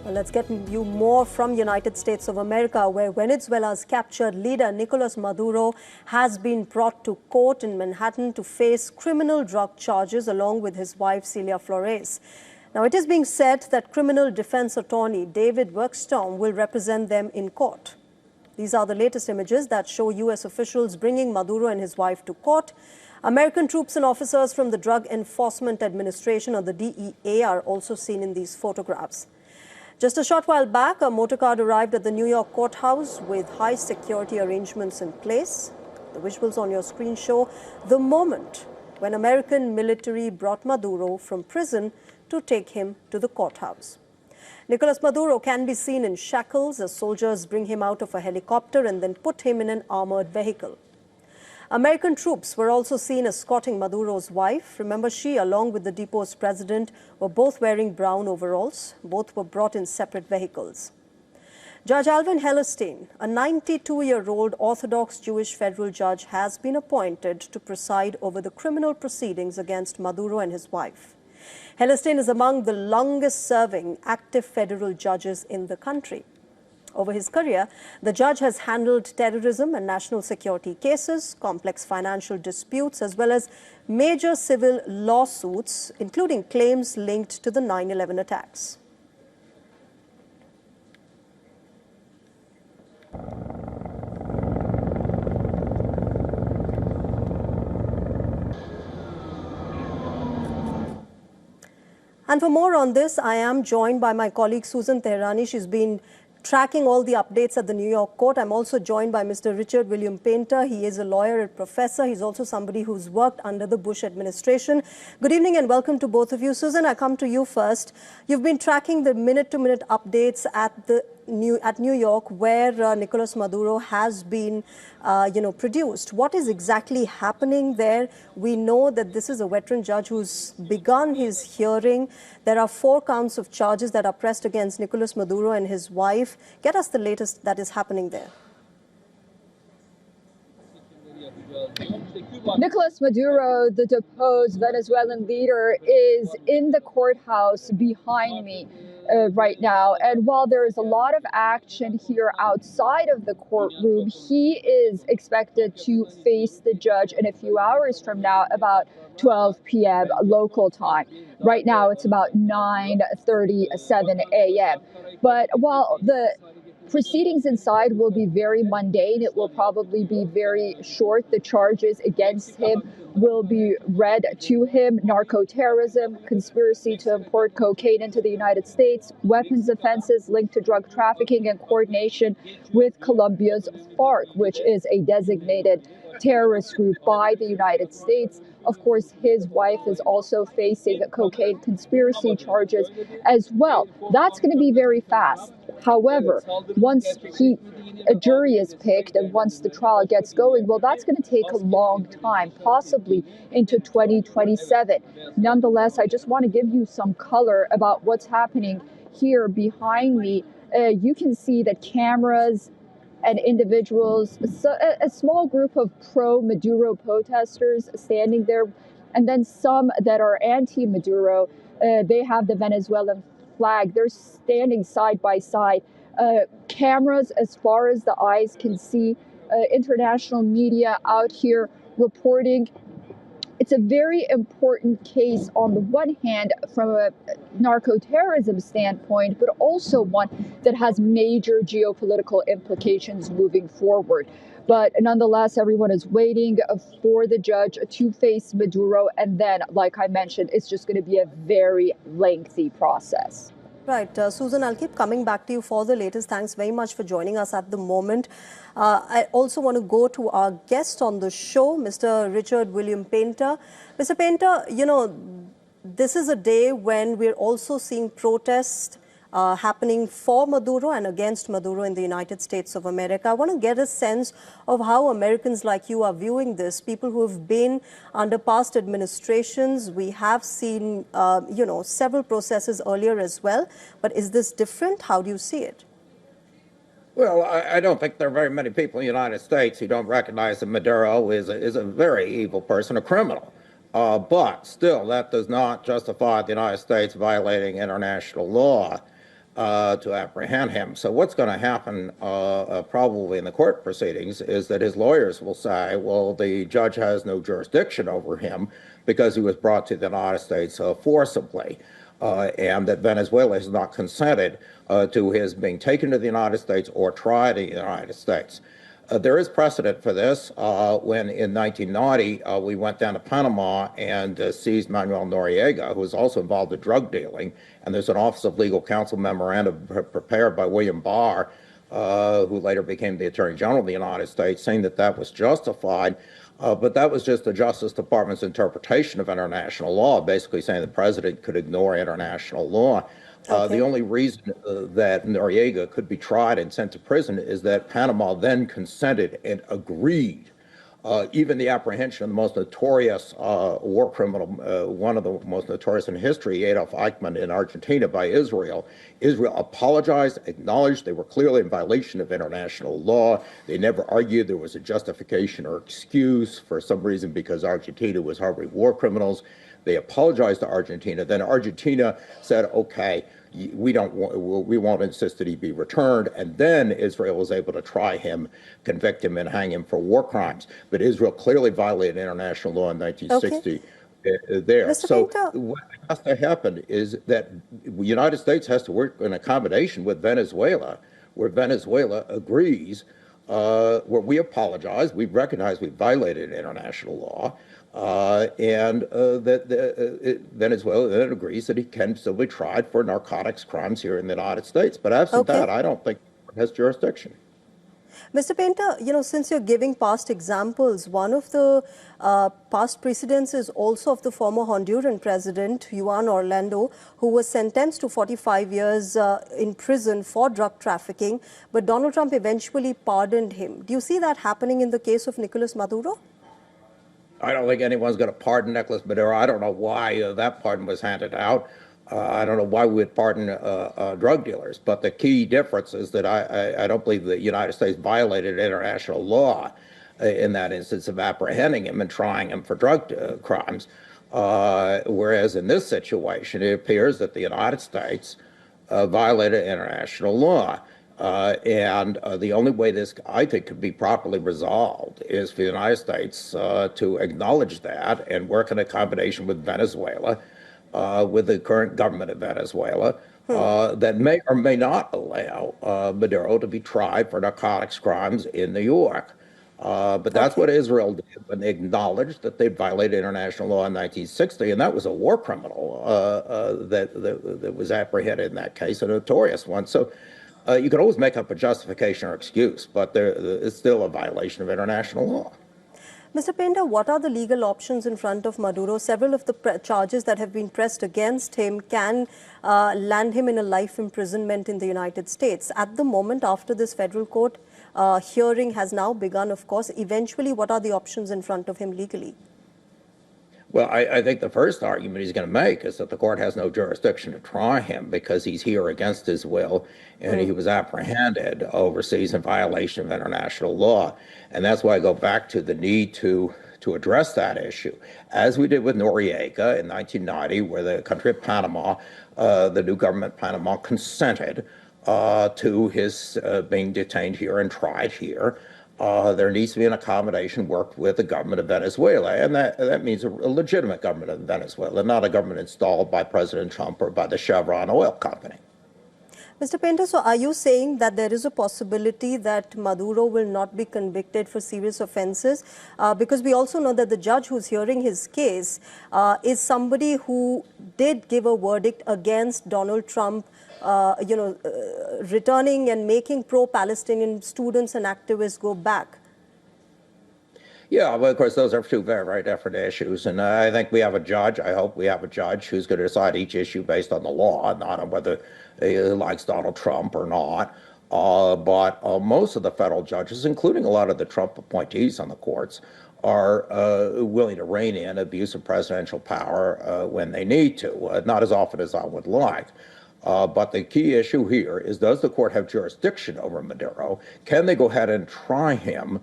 Well, let's get you more from United States of America, where Venezuela's captured leader Nicolás Maduro has been brought to court in Manhattan to face criminal drug charges along with his wife Celia Flores. Now, it is being said that criminal defense attorney David Werkstrom will represent them in court. These are the latest images that show U.S. officials bringing Maduro and his wife to court. American troops and officers from the Drug Enforcement Administration, or the DEA, are also seen in these photographs. Just a short while back, a motorcar arrived at the New York courthouse with high security arrangements in place. The visuals on your screen show the moment when American military brought Maduro from prison to take him to the courthouse. Nicolás Maduro can be seen in shackles as soldiers bring him out of a helicopter and then put him in an armored vehicle. American troops were also seen escorting Maduro's wife. Remember, she, along with the deposed president, were both wearing brown overalls. Both were brought in separate vehicles. Judge Alvin Hellerstein, a 92-year-old Orthodox Jewish federal judge, has been appointed to preside over the criminal proceedings against Maduro and his wife. Hellerstein is among the longest-serving active federal judges in the country. Over his career, the judge has handled terrorism and national security cases, complex financial disputes, as well as major civil lawsuits, including claims linked to the 9/11 attacks. And for more on this, I am joined by my colleague Susan Teherani. She's been tracking all the updates at the New York court. I'm also joined by Mr. Richard William Painter. He is a lawyer and professor. He's also somebody who's worked under the Bush administration. Good evening and welcome to both of you. Susan, I come to you first. You've been tracking the minute-to-minute updates at New York, where Nicolás Maduro has been, produced. What is exactly happening there? We know that this is a veteran judge who's begun his hearing. There are 4 counts of charges that are pressed against Nicolás Maduro and his wife. Get us the latest that is happening there. Nicolás Maduro, the deposed Venezuelan leader, is in the courthouse behind me right now. And while there is a lot of action here outside of the courtroom, he is expected to face the judge in a few hours from now, about 12 p.m. local time. Right now, it's about 9:37 a.m. But while the proceedings inside will be very mundane, it will probably be very short. The charges against him will be read to him: narco-terrorism, conspiracy to import cocaine into the United States, weapons offenses linked to drug trafficking, and coordination with Colombia's FARC, which is a designated terrorist group by the United States. Of course, his wife is also facing cocaine conspiracy charges as well. That's going to be very fast. However, once a jury is picked and once the trial gets going, well, that's going to take a long time, possibly into 2027. Nonetheless, I just want to give you some color about what's happening here behind me. You can see that cameras and individuals, a small group of pro-Maduro protesters standing there, and then some that are anti-Maduro. They have the Venezuelan flag. They're standing side by side. Cameras as far as the eyes can see. International media out here reporting. It's a very important case on the one hand from a narco-terrorism standpoint, but also one that has major geopolitical implications moving forward. But nonetheless, everyone is waiting for the judge to face Maduro. And then, like I mentioned, it's just going to be a very lengthy process. Right. Susan, I'll keep coming back to you for the latest. Thanks very much for joining us at the moment. I also want to go to our guest on the show, Mr. Richard William Painter. Mr. Painter, this is a day when we're also seeing protests happening for Maduro and against Maduro in the United States of America. I want to get a sense of how Americans like you are viewing this, people who have been under past administrations. We have seen, several processes earlier as well. But is this different? How do you see it? Well, I don't think there are very many people in the United States who don't recognize that Maduro is a very evil person, a criminal. But still, that does not justify the United States violating international law. to apprehend him. So what's going to happen probably in the court proceedings is that his lawyers will say, well, the judge has no jurisdiction over him because he was brought to the United States forcibly, and that Venezuela has not consented to his being taken to the United States or tried in the United States. There is precedent for this. When in 1990 we went down to Panama and seized Manuel Noriega, who was also involved in drug dealing, and there's an Office of Legal Counsel memorandum prepared by William Barr, who later became the Attorney General of the United States, saying that that was justified. But that was just the Justice Department's interpretation of international law, basically saying the president could ignore international law. The only reason that Noriega could be tried and sent to prison is that Panama then consented and agreed. Even the apprehension of the most notorious war criminal, one of the most notorious in history, Adolf Eichmann in Argentina by Israel. Israel apologized, acknowledged they were clearly in violation of international law. They never argued there was a justification or excuse for some reason because Argentina was harboring war criminals. They apologized to Argentina. Then Argentina said, okay, we won't insist that he be returned. And then Israel was able to try him, convict him, and hang him for war crimes. But Israel clearly violated international law in 1960 there. Mr. So Pinto. what has to happen is that the United States has to work in accommodation with Venezuela, where Venezuela agrees, where we apologize, we recognize we violated international law, and that Venezuela then agrees that he can still be tried for narcotics crimes here in the United States. But absent that, I don't think it has jurisdiction. Mr. Painter, since you're giving past examples, one of the past precedents is also of the former Honduran president, Juan Orlando, who was sentenced to 45 years in prison for drug trafficking, but Donald Trump eventually pardoned him. Do you see that happening in the case of Nicolas Maduro? I don't think anyone's going to pardon Nicolas Maduro. I don't know why that pardon was handed out. I don't know why we would pardon drug dealers. But the key difference is that I don't believe the United States violated international law in that instance of apprehending him and trying him for drug crimes. Whereas in this situation, it appears that the United States violated international law. And the only way this, I think, could be properly resolved is for the United States to acknowledge that and work in a combination with Venezuela, with the current government of Venezuela, that may or may not allow Maduro to be tried for narcotics crimes in New York. But that's what Israel did when they acknowledged that they violated international law in 1960, and that was a war criminal that was apprehended in that case, a notorious one. So you can always make up a justification or excuse, but it's still a violation of international law. Mr. Painter, what are the legal options in front of Maduro? Several of the charges that have been pressed against him can land him in a life imprisonment in the United States. At the moment, after this federal court hearing has now begun, of course, eventually, what are the options in front of him legally? Well, I think the first argument he's going to make is that the court has no jurisdiction to try him because he's here against his will and he was apprehended overseas in violation of international law. And that's why I go back to the need to address that issue, as we did with Noriega in 1990, where the country of Panama, the new government of Panama, consented to his being detained here and tried here. There needs to be an accommodation worked with the government of Venezuela, and that means a legitimate government of Venezuela, not a government installed by President Trump or by the Chevron oil company. Mr. Painter, so are you saying that there is a possibility that Maduro will not be convicted for serious offenses? Because we also know that the judge who's hearing his case is somebody who did give a verdict against Donald Trump, returning and making pro-Palestinian students and activists go back. Yeah, well, of course, those are two very, very different issues. And I think we have a judge, I hope we have a judge who's going to decide each issue based on the law, not on whether he likes Donald Trump or not. But most of the federal judges, including a lot of the Trump appointees on the courts, are willing to rein in abuse of presidential power when they need to, not as often as I would like. But the key issue here is, does the court have jurisdiction over Maduro? Can they go ahead and try him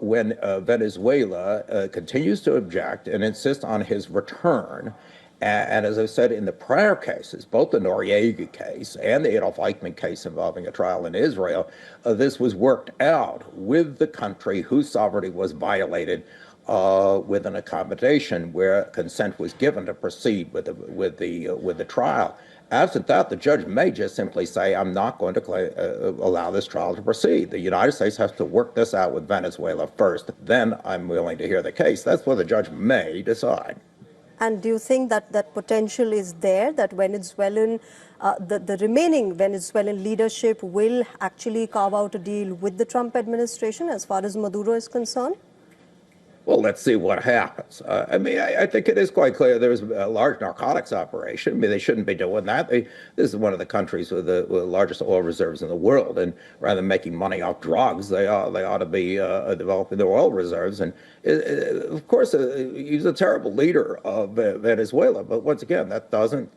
when Venezuela continues to object and insist on his return And as I said, in the prior cases, both the Noriega case and the Adolf Eichmann case involving a trial in Israel, this was worked out with the country whose sovereignty was violated with an accommodation where consent was given to proceed with the trial. Absent that, the judge may just simply say, I'm not going to allow this trial to proceed. The United States has to work this out with Venezuela first, then I'm willing to hear the case. That's what the judge may decide. And do you think that that potential is there, that Venezuelan, the remaining Venezuelan leadership will actually carve out a deal with the Trump administration as far as Maduro is concerned? Well, let's see what happens. I mean, I think it is quite clear there's a large narcotics operation. I mean, they shouldn't be doing that. This is one of the countries with the largest oil reserves in the world, and rather than making money off drugs, they ought to be developing their oil reserves. And of course, he's a terrible leader of Venezuela, but once again, that doesn't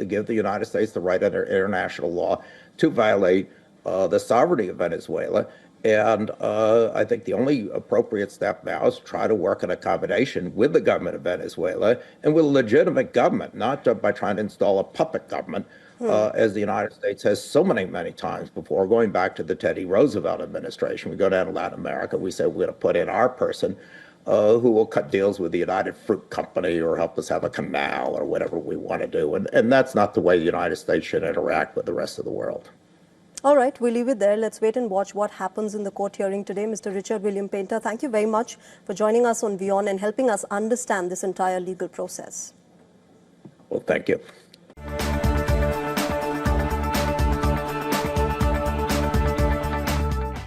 give the United States the right under international law to violate the sovereignty of Venezuela. And I think the only appropriate step now is to try to work an accommodation with the government of Venezuela and with a legitimate government, not just by trying to install a puppet government, as the United States has so many times before, going back to the Teddy Roosevelt administration. We go down to Latin America, we say we're going to put in our person who will cut deals with the United Fruit Company or help us have a canal or whatever we want to do. And that's not the way the United States should interact with the rest of the world. All right, we'll leave it there. Let's wait and watch what happens in the court hearing today. Mr. Richard William Painter, thank you very much for joining us on WION and helping us understand this entire legal process. Well, thank you.